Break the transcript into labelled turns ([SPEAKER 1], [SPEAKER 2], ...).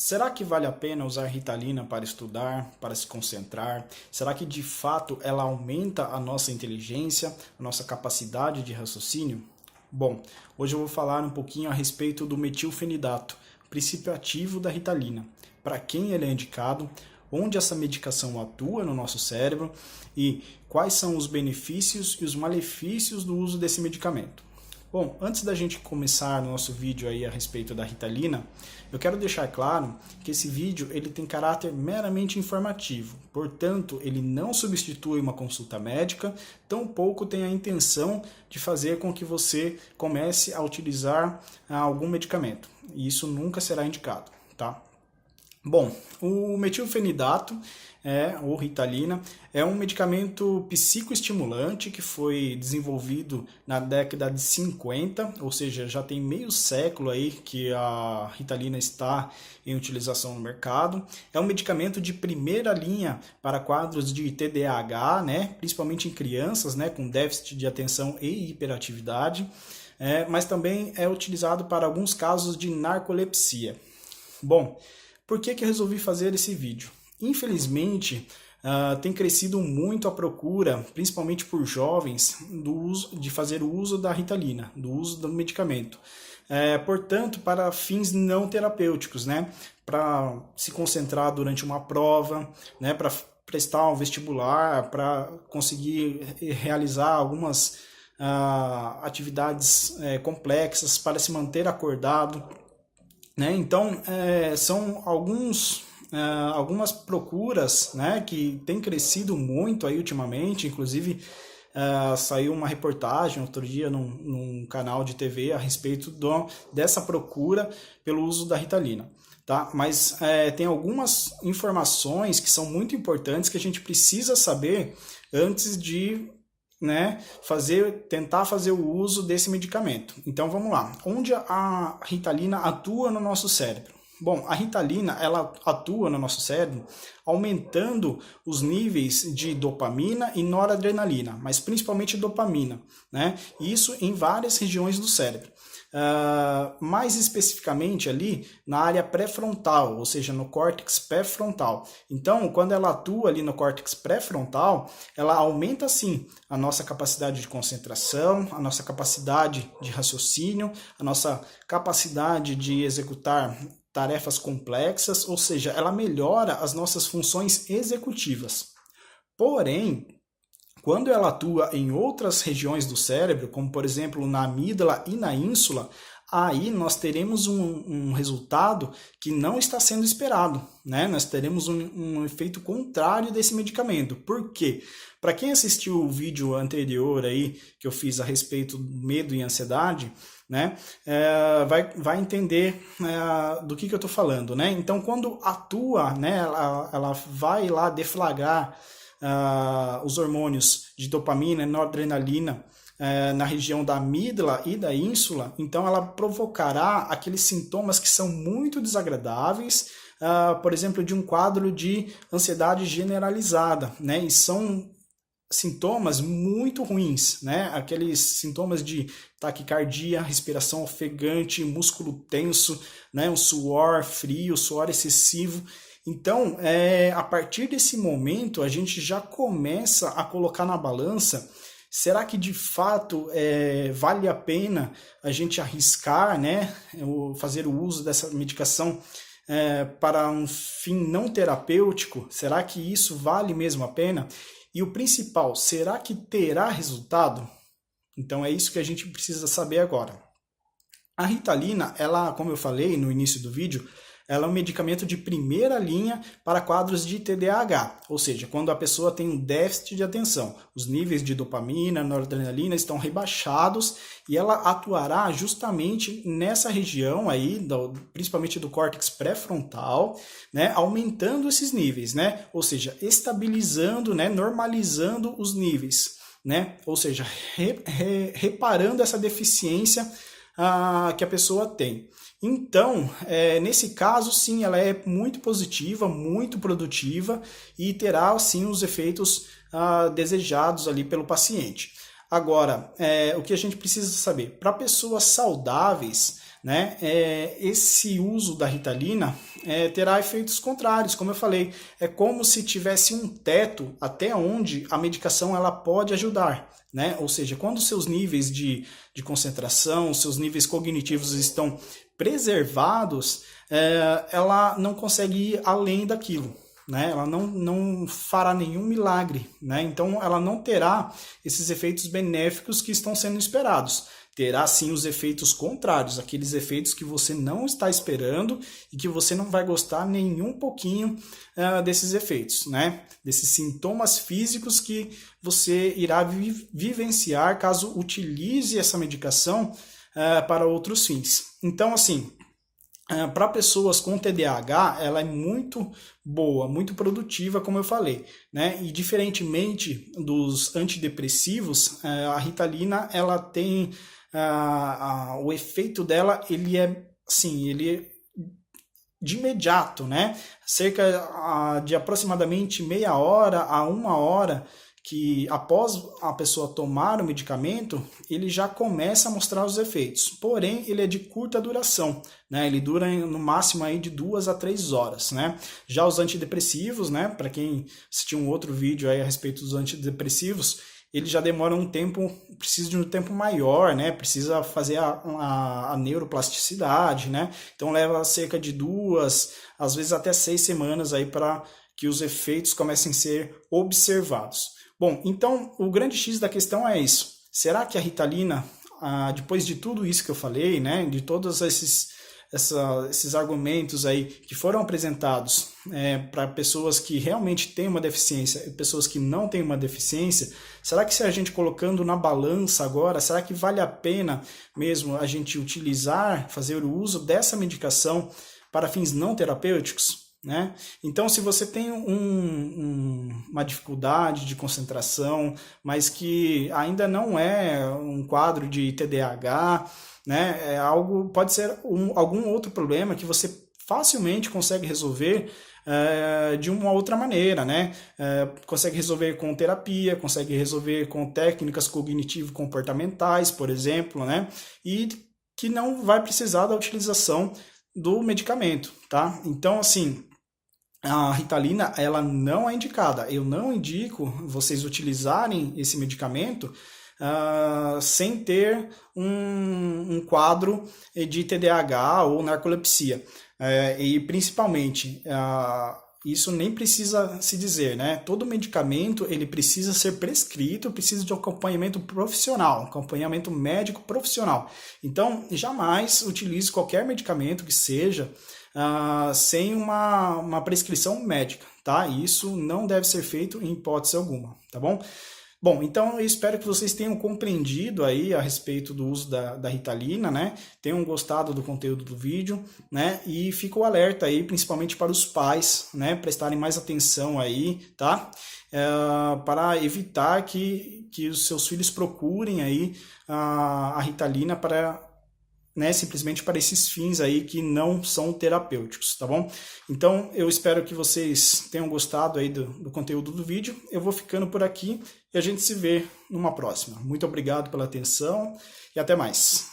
[SPEAKER 1] Será que vale a pena usar Ritalina para estudar, para se concentrar? Será que de fato ela aumenta a nossa inteligência, a nossa capacidade de raciocínio? Bom, hoje eu vou falar um pouquinho a respeito do metilfenidato, princípio ativo da Ritalina. Para quem ele é indicado, onde essa medicação atua no nosso cérebro e quais são os benefícios e os malefícios do uso desse medicamento. Bom, antes da gente começar o nosso vídeo aí a respeito da Ritalina, eu quero deixar claro que esse vídeo ele tem caráter meramente informativo, portanto, ele não substitui uma consulta médica, tampouco tem a intenção de fazer com que você comece a utilizar algum medicamento, e isso nunca será indicado, tá? Bom, o metilfenidato, ou Ritalina, é um medicamento psicoestimulante que foi desenvolvido na década de 50, ou seja, já tem meio século aí que a Ritalina está em utilização no mercado. É um medicamento de primeira linha para quadros de TDAH, principalmente em crianças com déficit de atenção e hiperatividade, mas também é utilizado para alguns casos de narcolepsia. Bom, por que eu resolvi fazer esse vídeo? Infelizmente, tem crescido muito a procura, principalmente por jovens, de fazer o uso da Ritalina, do uso do medicamento. Portanto, para fins não terapêuticos, para se concentrar durante uma prova, para prestar um vestibular, para conseguir realizar algumas atividades complexas, para se manter acordado. Então, são algumas procuras que têm crescido muito aí ultimamente, inclusive saiu uma reportagem outro dia num canal de TV a respeito dessa procura pelo uso da Ritalina. Tá? Mas tem algumas informações que são muito importantes que a gente precisa saber antes de tentar fazer o uso desse medicamento. Então vamos lá. Onde a Ritalina atua no nosso cérebro? Bom, a Ritalina ela atua no nosso cérebro aumentando os níveis de dopamina e noradrenalina, mas principalmente dopamina, Isso em várias regiões do cérebro. Mais especificamente ali na área pré-frontal, ou seja, no córtex pré-frontal. Então, quando ela atua ali no córtex pré-frontal, ela aumenta sim a nossa capacidade de concentração, a nossa capacidade de raciocínio, a nossa capacidade de executar tarefas complexas, ou seja, ela melhora as nossas funções executivas. Porém, quando ela atua em outras regiões do cérebro, como por exemplo na amígdala e na ínsula, aí nós teremos um resultado que não está sendo esperado, Nós teremos um efeito contrário desse medicamento. Por quê? Para quem assistiu o vídeo anterior aí que eu fiz a respeito do medo e ansiedade, vai entender do que eu estou falando, Então, quando atua, ela vai lá deflagrar os hormônios de dopamina e noradrenalina na região da amígdala e da ínsula, então ela provocará aqueles sintomas que são muito desagradáveis, por exemplo, de um quadro de ansiedade generalizada, E são sintomas muito ruins, Aqueles sintomas de taquicardia, respiração ofegante, músculo tenso, um suor frio, suor excessivo. Então, a partir desse momento, a gente já começa a colocar na balança, será que de fato vale a pena a gente arriscar, fazer o uso dessa medicação para um fim não terapêutico? Será que isso vale mesmo a pena? E o principal, será que terá resultado? Então é isso que a gente precisa saber agora. A Ritalina, ela, como eu falei no início do vídeo, ela é um medicamento de primeira linha para quadros de TDAH, ou seja, quando a pessoa tem um déficit de atenção. Os níveis de dopamina, noradrenalina estão rebaixados e ela atuará justamente nessa região aí, principalmente do córtex pré-frontal, aumentando esses níveis, ou seja, estabilizando, normalizando os níveis, ou seja, reparando essa deficiência que a pessoa tem. Então, nesse caso, sim, ela é muito positiva, muito produtiva e terá, sim, os efeitos desejados ali pelo paciente. Agora, o que a gente precisa saber? Para pessoas saudáveis, esse uso da Ritalina, terá efeitos contrários, como eu falei. É como se tivesse um teto até onde a medicação ela pode ajudar, né? Ou seja, quando seus níveis de concentração, seus níveis cognitivos estão preservados, ela não consegue ir além daquilo. Né? Ela não fará nenhum milagre, né? Então ela não terá esses efeitos benéficos que estão sendo esperados. Terá sim os efeitos contrários, aqueles efeitos que você não está esperando e que você não vai gostar nem um pouquinho desses efeitos, né? Desses sintomas físicos que você irá vivenciar caso utilize essa medicação para outros fins. Então, assim, para pessoas com TDAH, ela é muito boa, muito produtiva, como eu falei, né? E diferentemente dos antidepressivos, a Ritalina, ela tem o efeito dela, ele é de imediato, né? Cerca de aproximadamente meia hora a uma hora que após a pessoa tomar o medicamento, ele já começa a mostrar os efeitos. Porém, ele é de curta duração, né? Ele dura no máximo aí de 2 a 3 horas, né? Já os antidepressivos, né? Para quem assistiu um outro vídeo aí a respeito dos antidepressivos, ele já demora um tempo, precisa de um tempo maior, né? Precisa fazer a neuroplasticidade, né? Então leva cerca de 2, às vezes até 6 semanas aí para que os efeitos comecem a ser observados. Bom, então o grande X da questão é isso. Será que a Ritalina, depois de tudo isso que eu falei, né, de todos esses argumentos aí que foram apresentados para pessoas que realmente têm uma deficiência e pessoas que não têm uma deficiência, será que se a gente colocando na balança agora, será que vale a pena mesmo a gente utilizar, fazer o uso dessa medicação para fins não terapêuticos? Né? Então, se você tem uma dificuldade de concentração, mas que ainda não é um quadro de TDAH, né? Pode ser algum outro problema que você facilmente consegue resolver de uma outra maneira, né? Consegue resolver com terapia, consegue resolver com técnicas cognitivo-comportamentais, por exemplo, né? E que não vai precisar da utilização do medicamento, tá? Então, assim, a Ritalina, ela não é indicada. Eu não indico vocês utilizarem esse medicamento sem ter um quadro de TDAH ou narcolepsia. E principalmente, isso nem precisa se dizer, né? Todo medicamento ele precisa ser prescrito, precisa de um acompanhamento profissional, acompanhamento médico profissional. Então, jamais utilize qualquer medicamento que seja sem uma prescrição médica, tá? Isso não deve ser feito em hipótese alguma, tá bom? Bom, então eu espero que vocês tenham compreendido aí a respeito do uso da Ritalina, né? Tenham gostado do conteúdo do vídeo, né? E fica o alerta aí, principalmente para os pais, né? Prestarem mais atenção aí, tá? Para evitar que os seus filhos procurem aí a Ritalina para... né, simplesmente para esses fins aí que não são terapêuticos, tá bom? Então, eu espero que vocês tenham gostado aí do conteúdo do vídeo. Eu vou ficando por aqui e a gente se vê numa próxima. Muito obrigado pela atenção e até mais.